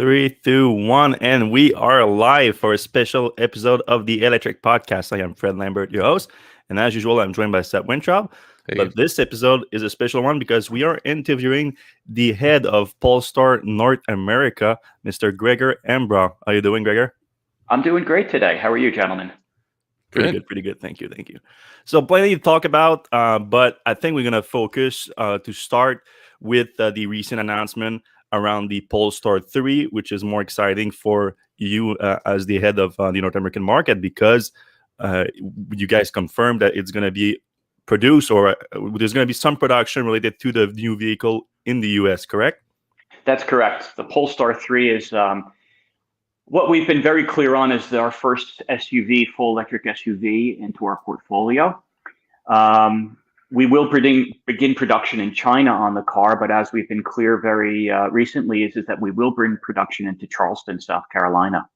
Three, two, one, and we are live for a special episode of the Electrek podcast. I am Fred Lambert, your host, and as usual, I'm joined by Seth. Hey. But this episode is a special one because we are interviewing the head of Polestar North America, Mr. Gregor Hembrough. How are you doing, Gregor? I'm doing great today. How are you, gentlemen? Pretty good. Thank you. So plenty to talk about, but I think we're going to focus to start with the recent announcement around the Polestar 3, which is more exciting for you as the head of the North American market because you guys confirmed that it's going to be produced or there's going to be some production related to the new vehicle in the US, correct? That's correct. The Polestar 3 is what we've been very clear on is our first SUV, full electric SUV into our portfolio. We will begin production in China on the car, but as we've been clear very recently, is that we will bring production into Charleston, South Carolina.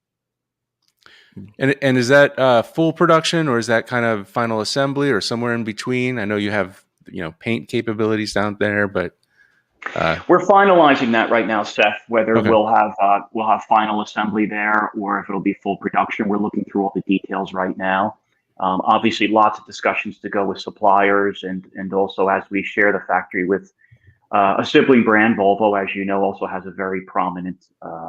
And is that full production, or is that kind of final assembly, or somewhere in between? I know you have paint capabilities down there, but we're finalizing that right now, Seth. Whether Okay. we'll have final assembly there, or if it'll be full production, we're looking through all the details right now. Obviously, lots of discussions to go with suppliers, and also as we share the factory with a sibling brand, Volvo, as you know, also has a very prominent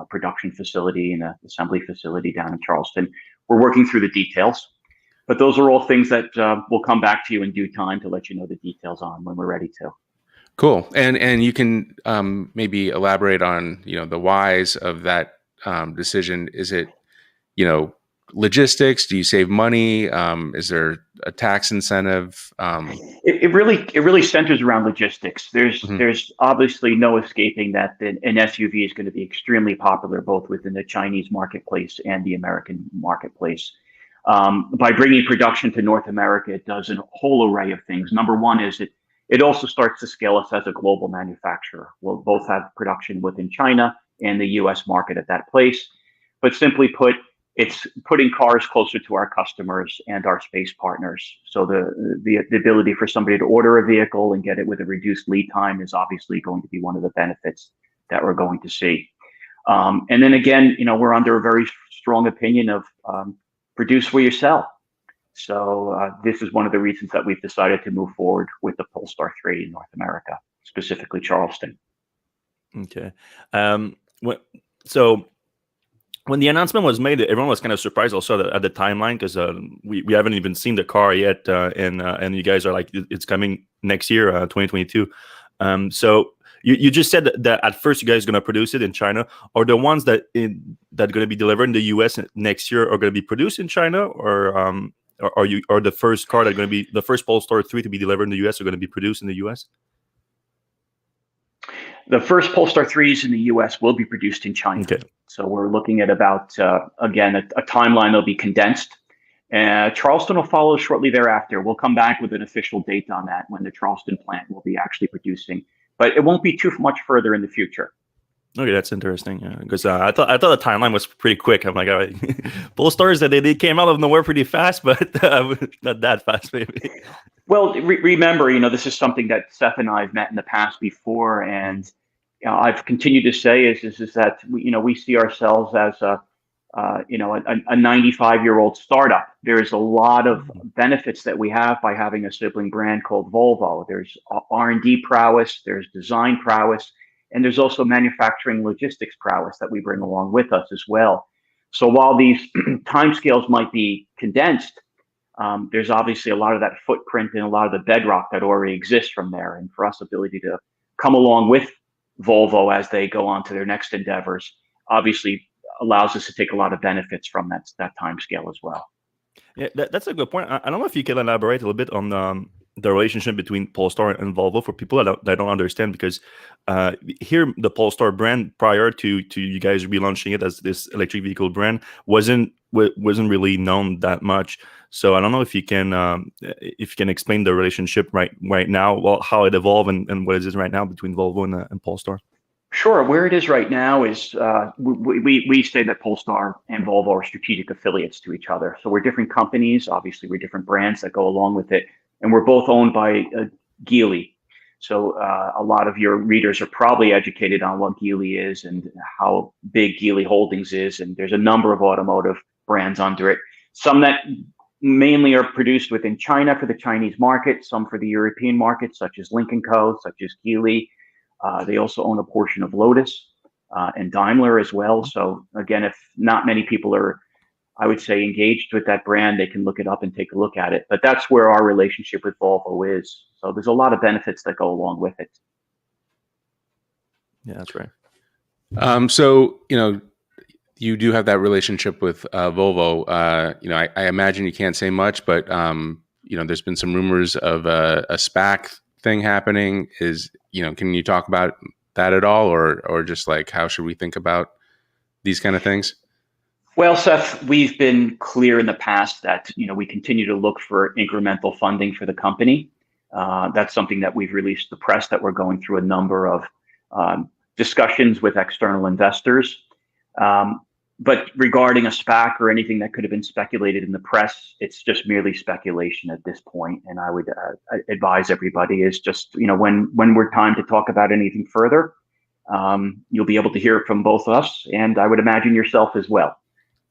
production facility and an assembly facility down in Charleston. We're working through the details, but those are all things that we'll come back to you in due time to let you know the details on when we're ready to. Cool. And you can maybe elaborate on the whys of that decision. Is it logistics? Do you save money? Is there a tax incentive? It really centers around logistics. There's obviously no escaping that an SUV is going to be extremely popular both within the Chinese marketplace and the American marketplace. By bringing production to North America, it does a whole array of things. Number one is it also starts to scale us as a global manufacturer. We'll both have production within China and the US market at that place. But simply put, it's putting cars closer to our customers and our space partners. So the ability for somebody to order a vehicle and get it with a reduced lead time is obviously going to be one of the benefits that we're going to see. And then again, we're under a very strong opinion of produce where you sell. So this is one of the reasons that we've decided to move forward with the Polestar 3 in North America, specifically Charleston. Okay. So when the announcement was made, everyone was kind of surprised also at the timeline because we haven't even seen the car yet, and you guys are like, it's coming next year, 2022. So you just said that at first you guys are going to produce it in China. Are the ones that going to be delivered in the US next year are going to be produced in China, or are the first car that going to be the first Polestar 3 to be delivered in the US are going to be produced in the US? The first Polestar 3s in the US will be produced in China. Okay. So we're looking at about, again, a timeline that'll be condensed. Charleston will follow shortly thereafter. We'll come back with an official date on that when the Charleston plant will be actually producing. But it won't be too much further in the future. Okay, that's interesting. Because I thought the timeline was pretty quick. I'm like, all right. Polestars that they came out of nowhere pretty fast, but not that fast, maybe. Well, remember, this is something that Seth and I have met in the past before, and I've continued to say is that we see ourselves as a 95-year-old startup. There's a lot of benefits that we have by having a sibling brand called Volvo. There's R&D prowess, there's design prowess, and there's also manufacturing logistics prowess that we bring along with us as well. So while these timescales might be condensed, there's obviously a lot of that footprint and a lot of the bedrock that already exists from there. And for us, ability to come along with Volvo as they go on to their next endeavors, obviously allows us to take a lot of benefits from that time scale as well. Yeah, that's a good point. I don't know if you can elaborate a little bit on the relationship between Polestar and Volvo for people that don't understand, because here the Polestar brand, prior to you guys relaunching it as this electric vehicle brand, wasn't really known that much. So I don't know if you can explain the relationship right now, well, how it evolved and what it is right now between Volvo and Polestar. Sure. Where it is right now is we say that Polestar and Volvo are strategic affiliates to each other. So we're different companies. Obviously, we're different brands that go along with it. And we're both owned by Geely. So a lot of your readers are probably educated on what Geely is and how big Geely Holdings is. And there's a number of automotive brands under it. Some that mainly are produced within China for the Chinese market, some for the European market, such as Electrek.co, such as Geely. They also own a portion of Lotus and Daimler as well. So again, if not many people are, I would say, engaged with that brand, they can look it up and take a look at it. But that's where our relationship with Volvo is. So there's a lot of benefits that go along with it. Yeah, that's right. So, you do have that relationship with Volvo. I imagine you can't say much, but there's been some rumors of a Spak thing happening. Can you talk about that at all, or just like how should we think about these kind of things? Well, Seth, we've been clear in the past that we continue to look for incremental funding for the company. That's something that we've released to the press, that we're going through a number of discussions with external investors. But regarding a Spak or anything that could have been speculated in the press, it's just merely speculation at this point. And I would advise everybody is just, when we're time to talk about anything further, you'll be able to hear it from both us, and I would imagine yourself as well.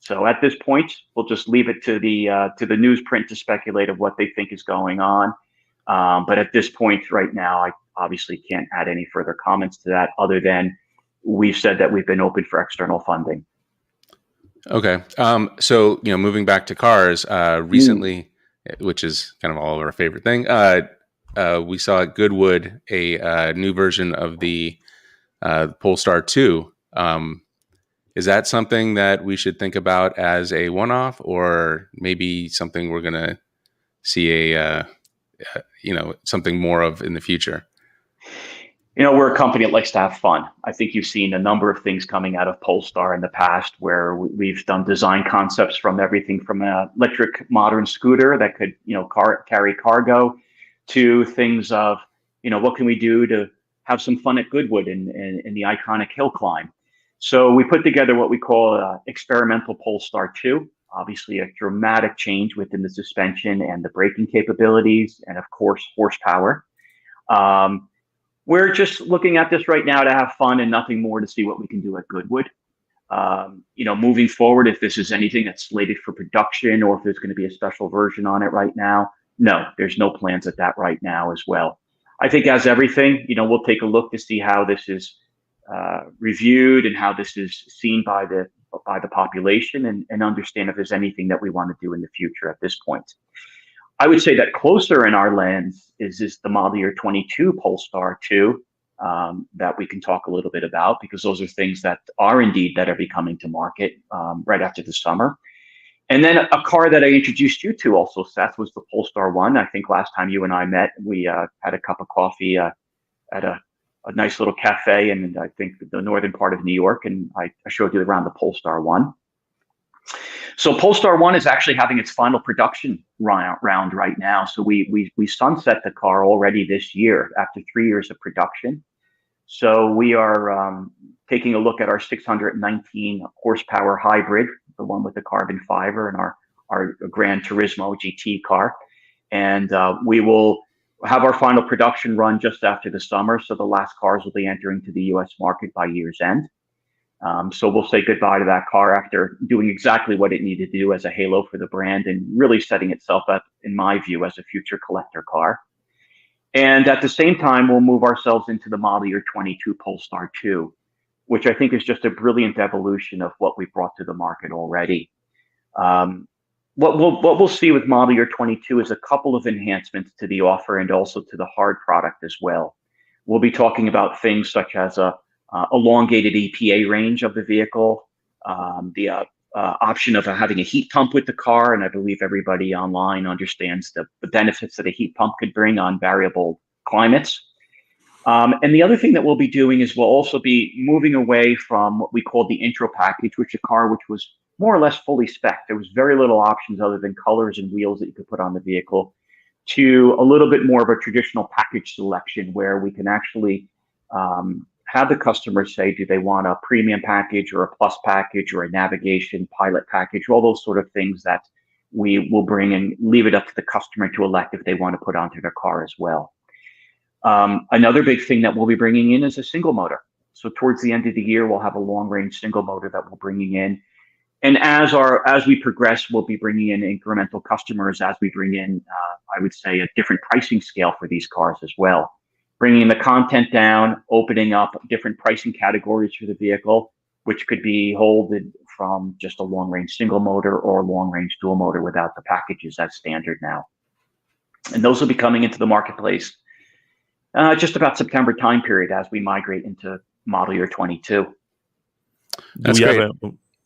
So at this point, we'll just leave it to the newsprint to speculate of what they think is going on. But at this point right now, I obviously can't add any further comments to that, other than we've said that we've been open for external funding. Okay. So, moving back to cars, recently, which is kind of all of our favorite thing, we saw at Goodwood a new version of the Polestar 2. Is that something that we should think about as a one-off, or maybe something we're going to see something more of in the future? We're a company that likes to have fun. I think you've seen a number of things coming out of Polestar in the past, where we've done design concepts from everything from an electric modern scooter that could, carry cargo, to things of, what can we do to have some fun at Goodwood in the iconic hill climb. So we put together what we call experimental Polestar 2, obviously a dramatic change within the suspension and the braking capabilities, and of course, horsepower. We're just looking at this right now to have fun and nothing more, to see what we can do at Goodwood. Moving forward, if this is anything that's slated for production, or if there's going to be a special version on it right now, no, there's no plans at that right now as well. I think, as everything, we'll take a look to see how this is reviewed and how this is seen by the population, and understand if there's anything that we want to do in the future at this point. I would say that closer in our lens is the model year 22 Polestar 2 that we can talk a little bit about, because those are things that are be coming to market right after the summer. And then a car that I introduced you to also, Seth, was the Polestar One. I think last time you and I met, we had a cup of coffee at a nice little cafe in, I think, the northern part of New York, and I showed you around the Polestar One. So Polestar One is actually having its final production round right now. So we sunset the car already this year after 3 years of production. So we are taking a look at our 619 horsepower hybrid, the one with the carbon fiber, and our Gran Turismo GT car. And we will have our final production run just after the summer. So the last cars will be entering to the US market by year's end. So we'll say goodbye to that car after doing exactly what it needed to do as a halo for the brand, and really setting itself up, in my view, as a future collector car. And at the same time, we'll move ourselves into the model year 22 Polestar 2, which I think is just a brilliant evolution of what we brought to the market already. What we'll see with model year 22 is a couple of enhancements to the offer, and also to the hard product as well. We'll be talking about things such as a elongated EPA range of the vehicle, the option of having a heat pump with the car, and I believe everybody online understands the benefits that a heat pump could bring on variable climates. And the other thing that we'll be doing is we'll also be moving away from what we call the intro package, which was more or less fully spec'd. There was very little options other than colors and wheels that you could put on the vehicle, to a little bit more of a traditional package selection, where we can actually have the customer say, do they want a premium package, or a plus package, or a navigation pilot package, all those sort of things that we will bring, and leave it up to the customer to elect if they want to put onto their car as well. Another big thing that we'll be bringing in is a single motor. So towards the end of the year, we'll have a long range single motor that we're bringing in. And as we progress, we'll be bringing in incremental customers as we bring in, I would say, a different pricing scale for these cars as well. Bringing the content down, opening up different pricing categories for the vehicle, which could be holded from just a long range single motor or long range dual motor without the packages as standard now. And those will be coming into the marketplace just about September time period as we migrate into model year 22. That's great.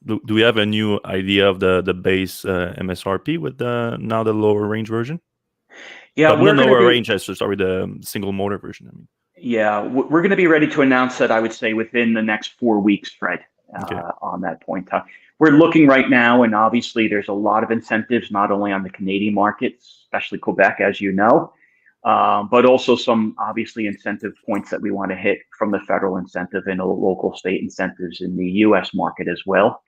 Do we have a new idea of the base MSRP with now the lower range version? Yeah, we're lower range as sorry the single motor version. I mean, yeah, we're going to be ready to announce that. I would say within the next 4 weeks, Fred. On that point, we're looking right now, and obviously there's a lot of incentives not only on the Canadian market, especially Quebec, as you know, but also some obviously incentive points that we want to hit from the federal incentive and local state incentives in the U.S. market as well.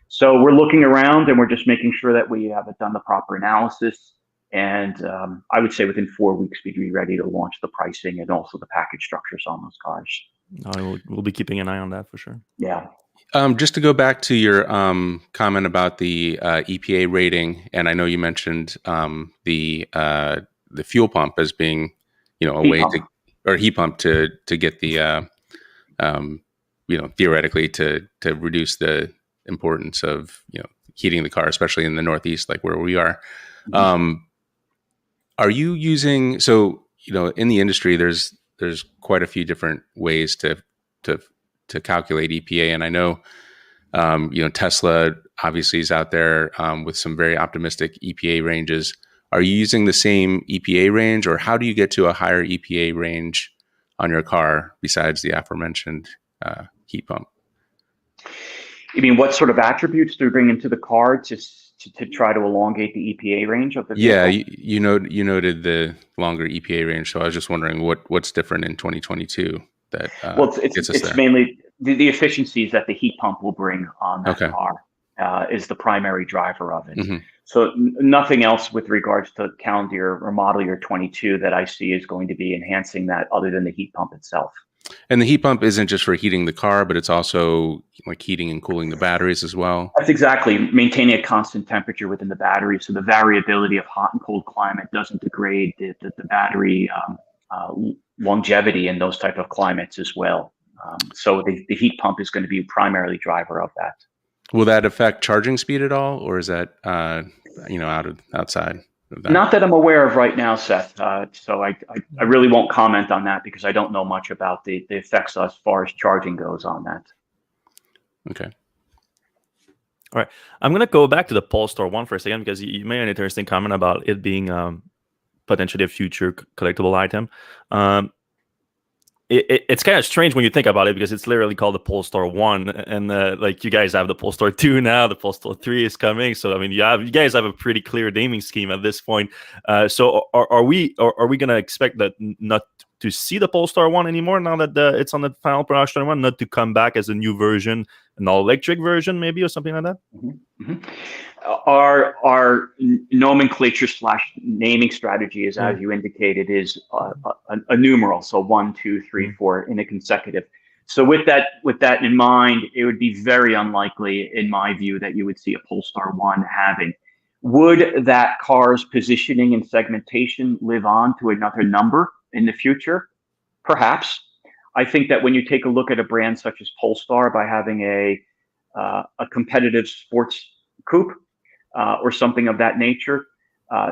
So we're looking around and we're just making sure that we have done the proper analysis. And I would say within 4 weeks, we'd be ready to launch the pricing and also the package structures on those cars. We'll be keeping an eye on that for sure. Yeah. Just to go back to your comment about the EPA rating, and I know you mentioned the fuel pump as being, a heat way pump. or heat pump to get the, theoretically to reduce the importance of heating the car, especially in the Northeast, like where we are. Mm-hmm. Are you using in the industry? There's quite a few different ways to calculate EPA, and I know Tesla obviously is out there with some very optimistic EPA ranges. Are you using the same EPA range, or how do you get to a higher EPA range on your car besides the aforementioned heat pump? You mean what sort of attributes do we bring into the car to try to elongate the EPA range of the vehicle? Yeah, you noted the longer EPA range, so I was just wondering what's different in 2022 that it's mainly the efficiencies that the heat pump will bring on that car is the primary driver of it. Mm-hmm. So nothing else with regards to calendar year or model year 22 that I see is going to be enhancing that other than the heat pump itself. And the heat pump isn't just for heating the car, but it's also like heating and cooling the batteries as well. That's exactly maintaining a constant temperature within the battery, so the variability of hot and cold climate doesn't degrade the battery longevity in those type of climates as well. So the heat pump is going to be a primarily driver of that. Will that affect charging speed at all, or is that outside? Not that I'm aware of right now, Seth. So I really won't comment on that because I don't know much about the effects as far as charging goes on that. Okay. All right. I'm going to go back to the Polestar One for a second because you made an interesting comment about it being potentially a future collectible item. It's kind of strange when you think about it because it's literally called the Polestar One, and like you guys have the Polestar 2 now, the Polestar 3 is coming. So I mean, you guys have a pretty clear naming scheme at this point. So are we gonna expect that not to see the Polestar One anymore now that it's on the final production one, not to come back as a new version, an all-electric version maybe or something like that? Mm-hmm. Mm-hmm. Our nomenclature / naming strategy is, as you indicated, is a numeral. So 1, 2, 3, 4 in a consecutive. So with that in mind, it would be very unlikely, in my view, that you would see a Polestar One having. Would that car's positioning and segmentation live on to another number in the future? Perhaps. I think that when you take a look at a brand such as Polestar, by having a competitive sports coupe or something of that nature,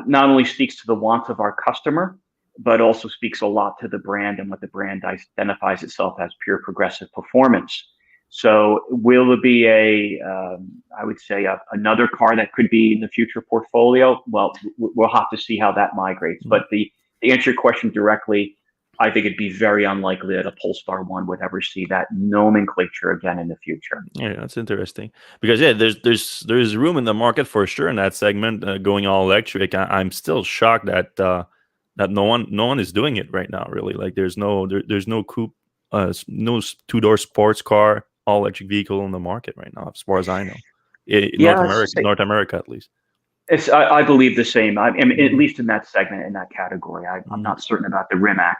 not only speaks to the wants of our customer, but also speaks a lot to the brand and what the brand identifies itself as, pure progressive performance. So will there be I would say another car that could be in the future portfolio? Well, we'll have to see how that migrates. But to answer your question directly, I think it'd be very unlikely that a Polestar One would ever see that nomenclature again in the future. Yeah, that's interesting because there's room in the market for sure in that segment going all electric. I'm still shocked that no one is doing it right now. Really, like there's no coupe, no two-door sports car all electric vehicle in the market right now, as far as I know. North America at least. I believe the same. I mean, at least in that segment, in that category. I'm not certain about the Rimac.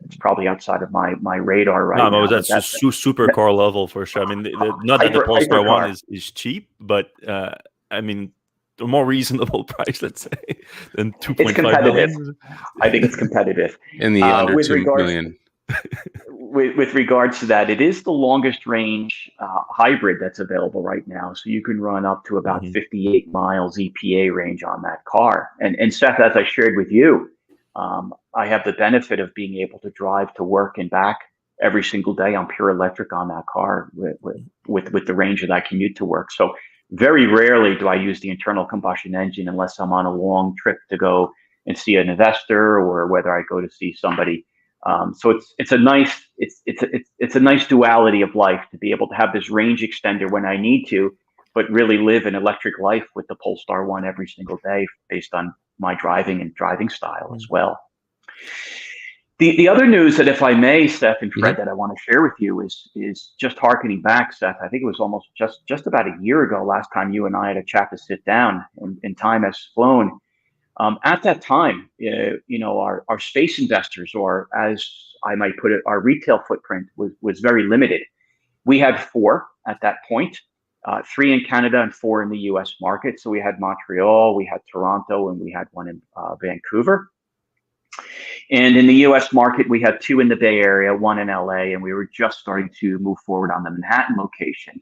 It's probably outside of my radar right No, now. that's But just super that car level for sure. I mean, not that the Polestar One hypercar. is cheap, but I mean, a more reasonable price, let's say, than It's 2.5 competitive. million. I think it's competitive. In the under With 2 regards million. with regards to that, it is the longest range hybrid that's available right now. So you can run up to about 58 miles EPA range on that car. And Seth, as I shared with you, I have the benefit of being able to drive to work and back every single day on pure electric on that car with the range that I commute to work. So very rarely do I use the internal combustion engine unless I'm on a long trip to go and see an investor or whether I go to see somebody. So it's a nice duality of life to be able to have this range extender when I need to, but really live an electric life with the Polestar One every single day based on my driving and driving style as well. The other news that, if I may, Seth and Fred, that I want to share with you is just harkening back, Seth. I think it was almost just about a year ago last time you and I had a chat to sit down, and time has flown. At that time, our space investors, or as I might put it, our retail footprint was very limited. We had 4 at that point, 3 in Canada and 4 in the U.S. market. So we had Montreal, we had Toronto, and we had one in Vancouver. And in the U.S. market, we had 2 in the Bay Area, 1 in L.A., and we were just starting to move forward on the Manhattan location.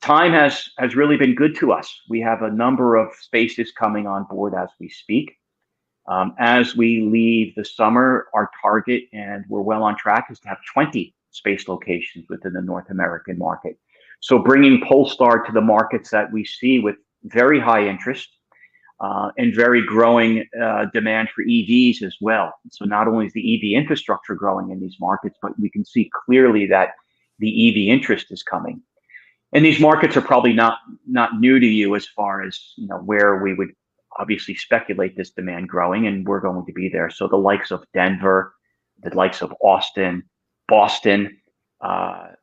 Time has really been good to us. We have a number of spaces coming on board as we speak. As we leave the summer, our target, and we're well on track, is to have 20 space locations within the North American market. So bringing Polestar to the markets that we see with very high interest and very growing demand for EVs as well. So not only is the EV infrastructure growing in these markets, but we can see clearly that the EV interest is coming. And these markets are probably not new to you as far as where we would obviously speculate this demand growing, and we're going to be there. So the likes of Denver, the likes of Austin, Boston,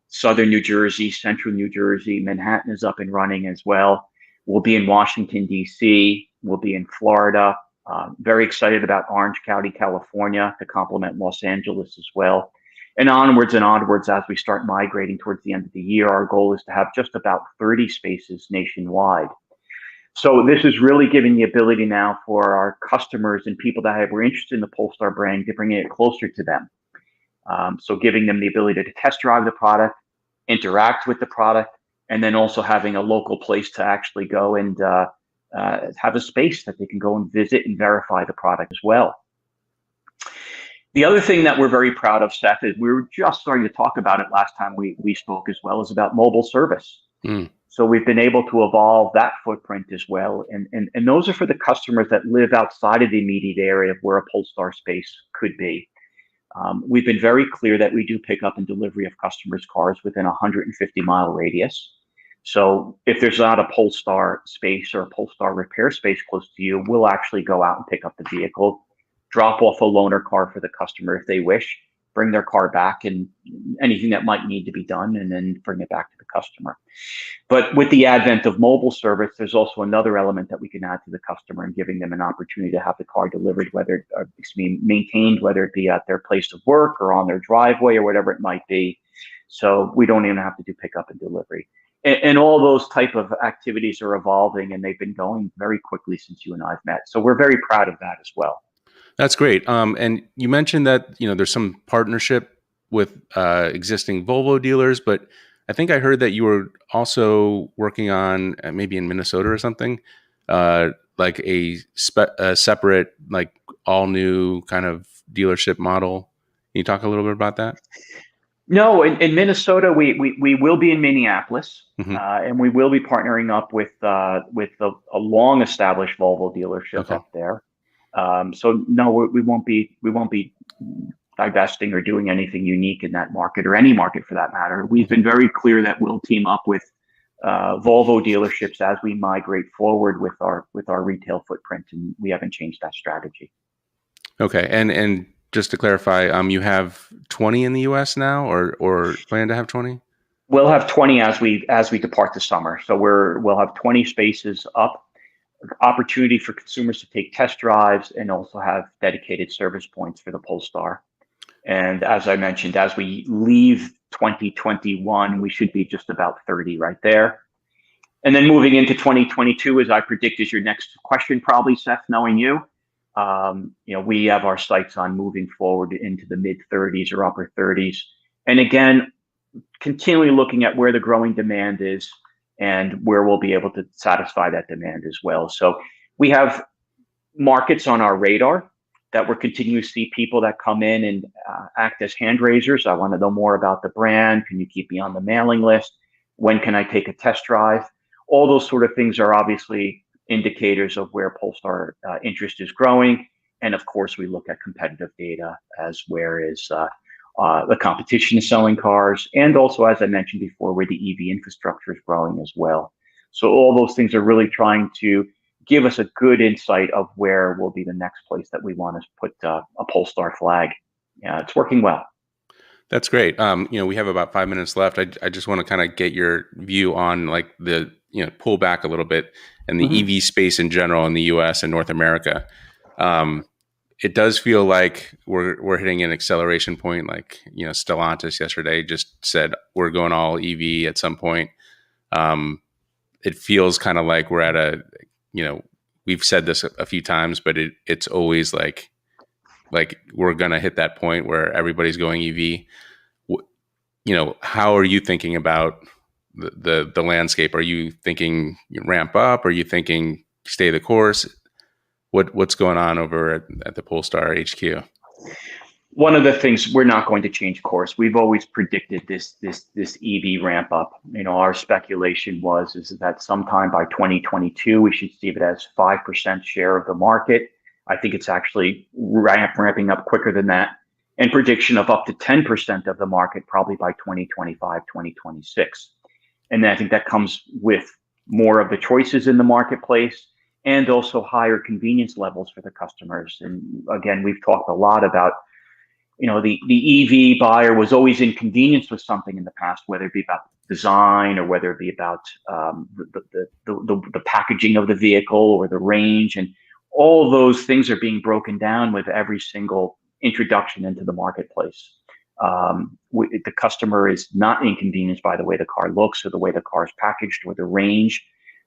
Southern New Jersey, Central New Jersey, Manhattan is up and running as well. We'll be in Washington, D.C. We'll be in Florida. Very excited about Orange County, California, to complement Los Angeles as well. And onwards as we start migrating towards the end of the year, our goal is to have just about 30 spaces nationwide. So this is really giving the ability now for our customers and people that were interested in the Polestar brand to bring it closer to them. So giving them the ability to test drive the product, interact with the product, and then also having a local place to actually go and have a space that they can go and visit and verify the product as well. The other thing that we're very proud of, Seth, is we were just starting to talk about it last time we spoke as well, is about mobile service. So we've been able to evolve that footprint as well. And those are for the customers that live outside of the immediate area of where a Polestar space could be. We've been very clear that we do pick up and delivery of customers' cars within a 150-mile radius. So if there's not a Polestar space or a Polestar repair space close to you, we'll actually go out and pick up the vehicle, drop off a loaner car for the customer if they wish, bring their car back and anything that might need to be done, and then bring it back to the customer. But with the advent of mobile service, there's also another element that we can add to the customer and giving them an opportunity to have the car delivered, maintained, whether it be at their place of work or on their driveway or whatever it might be. So we don't even have to do pickup and delivery. And all those type of activities are evolving, and they've been going very quickly since you and I have met. So we're very proud of that as well. That's great. And you mentioned that there's some partnership with existing Volvo dealers, but I think I heard that you were also working on maybe in Minnesota or something, like a separate, like all new kind of dealership model. Can you talk a little bit about that? No, in Minnesota, we will be in Minneapolis, and we will be partnering up with a long-established Volvo dealership up there. So no, we won't be divesting or doing anything unique in that market, or any market for that matter. We've been very clear that we'll team up with Volvo dealerships as we migrate forward with our retail footprint, and we haven't changed that strategy. Okay, and just to clarify, you have 20 in the U.S. now, or plan to have 20? We'll have 20 as we depart the summer. So we'll have 20 spaces up, opportunity for consumers to take test drives, and also have dedicated service points for the Polestar. And as I mentioned, as we leave 2021, we should be just about 30 right there. And then moving into 2022, as I predict is your next question, probably, Seth, knowing you. We have our sights on moving forward into the mid 30s or upper 30s. And again, continually looking at where the growing demand is and where we'll be able to satisfy that demand as well. So we have markets on our radar that we're continuing to see people that come in and act as hand raisers. I want to know more about the brand. Can you keep me on the mailing list? When can I take a test drive? All those sort of things are obviously indicators of where Polestar interest is growing. And of course, we look at competitive data as where is the competition is selling cars. And also, as I mentioned before, where the EV infrastructure is growing as well. So all those things are really trying to give us a good insight of where will be the next place that we want to put a Polestar flag. Yeah, it's working well. That's great. We have about 5 minutes left. I just want to kind of get your view on like the, pull back a little bit and the EV space in general in the US and North America. It does feel like we're hitting an acceleration point. Like, Stellantis yesterday just said we're going all EV at some point. It feels kind of like we're at a, we've said this a few times, but it's always like we're going to hit that point where everybody's going EV. How are you thinking about the landscape? Are you thinking ramp up? Are you thinking stay the course? What's going on over at the Polestar HQ? One of the things, we're not going to change course. We've always predicted this EV ramp up. Our speculation is that sometime by 2022 we should see it as 5% share of the market. I think it's actually ramping up quicker than that, and prediction of up to 10% of the market probably by 2025, 2026. And I think that comes with more of the choices in the marketplace and also higher convenience levels for the customers. And again, we've talked a lot about, the EV buyer was always inconvenienced with something in the past, whether it be about design or whether it be about the packaging of the vehicle or the range. And all those things are being broken down with every single introduction into the marketplace. The customer is not inconvenienced by the way the car looks or the way the car is packaged or the range.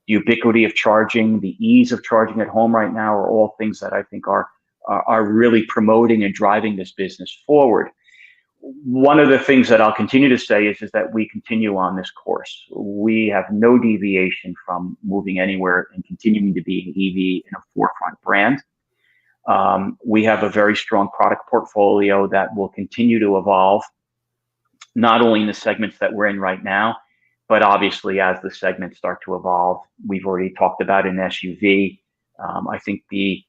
The ubiquity of charging, the ease of charging at home right now are all things that I think are really promoting and driving this business forward. One of the things that I'll continue to say is that we continue on this course. We have no deviation from moving anywhere and continuing to be an EV in a forefront brand. We have a very strong product portfolio that will continue to evolve, not only in the segments that we're in right now, but obviously as the segments start to evolve. We've already talked about an SUV. I think the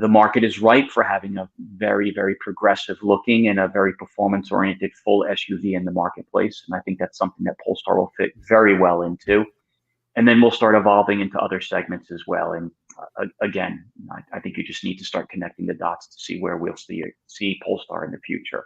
market is ripe for having a very, very progressive looking and a very performance oriented full SUV in the marketplace. And I think that's something that Polestar will fit very well into. And then we'll start evolving into other segments as well. And again, I think you just need to start connecting the dots to see where we'll see Polestar in the future.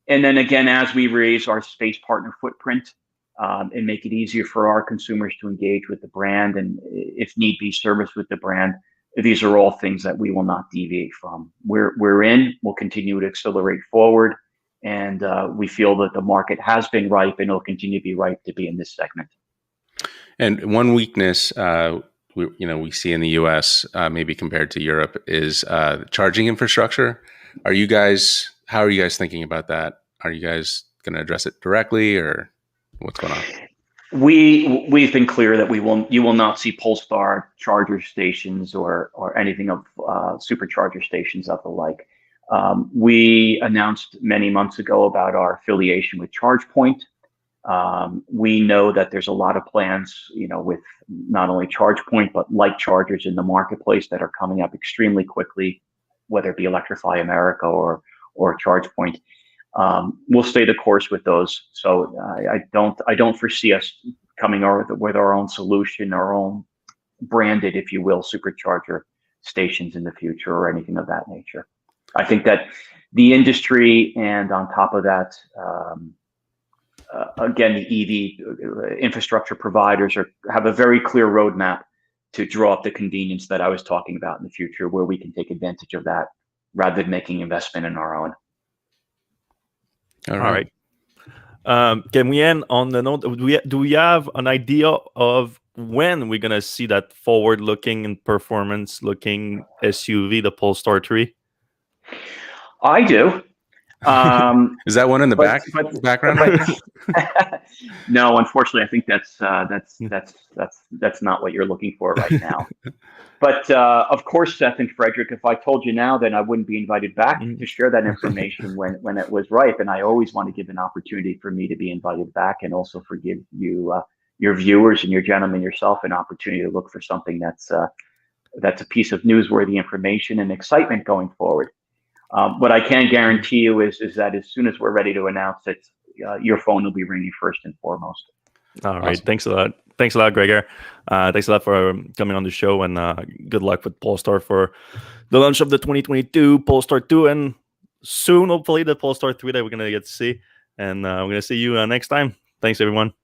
And then again, as we raise our space partner footprint and make it easier for our consumers to engage with the brand and if need be service with the brand, these are all things that we will not deviate from. We'll continue to accelerate forward. And we feel that the market has been ripe and it'll continue to be ripe to be in this segment. And one weakness we see in the US, maybe compared to Europe, is charging infrastructure. How are you guys thinking about that? Are you guys going to address it directly, or what's going on? We've been clear that you will not see Polestar charger stations or anything of supercharger stations of the like. We announced many months ago about our affiliation with ChargePoint. We know that there's a lot of plans, with not only ChargePoint, but like chargers in the marketplace that are coming up extremely quickly, whether it be Electrify America or ChargePoint. We'll stay the course with those. So I don't foresee us coming with our own solution, our own branded, if you will, supercharger stations in the future or anything of that nature. I think that the industry, and on top of that, again, the EV infrastructure providers have a very clear roadmap to draw up the convenience that I was talking about in the future, where we can take advantage of that rather than making investment in our own. All right. Can we end on the note? Do we have an idea of when we're gonna see that forward-looking and performance-looking SUV, the Polestar 3? I do. Is that one in the background? No, unfortunately, I think that's not what you're looking for right now. But of course, Seth and Frederick, if I told you now, then I wouldn't be invited back to share that information when it was ripe. And I always want to give an opportunity for me to be invited back, and also for give you, your viewers and your gentlemen yourself, an opportunity to look for something that's a piece of newsworthy information and excitement going forward. What I can guarantee you is that as soon as we're ready to announce it, your phone will be ringing first and foremost. All right. Awesome. Thanks a lot. Thanks a lot, Gregor. Thanks a lot for coming on the show, and good luck with Polestar for the launch of the 2022 Polestar 2, and soon, hopefully, the Polestar 3 that we're going to get to see. And we're going to see you next time. Thanks, everyone.